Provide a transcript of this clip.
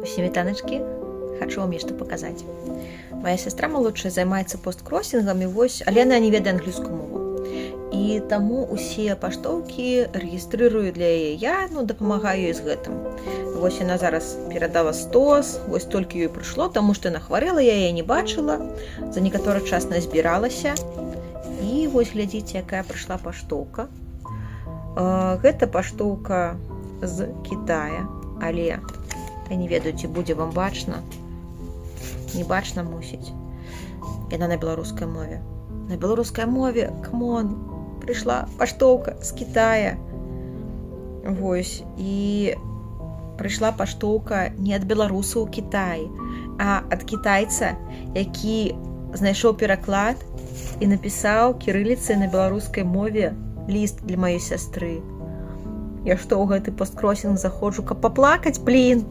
Сметаночки, хочу вам нешта паказаць. Моя сястра малодшая займаецца посткросінгам, але яна не ведае англійскую мову. І таму усе паштоўкі рэгістрырую для яе я, дапамагаю ёй з гэтым. Вось яна зараз перадала стос, вось толькі ёй прыйшло, таму што яна хварэла, я яе не бачыла, за некаторы час назбіралася. І вось глядзіце, якая прыйшла паштоўка. Гэта паштоўка з Китая, але я не ведаю, ці будзе вам бачна. Не бачна, мусіць. Яна на беларускай мове. На беларускай мове, камон, прыйшла паштоўка з Китая. Вось, і прыйшла паштоўка не ад беларуса ў Кітаі, а ад кітайца, які знайшоў пераклад і напісаў кірыліцай на беларускай мове ліст для маёй сястры. Я што ў гэты посткросінг заходжу, каб паплакаць, блін!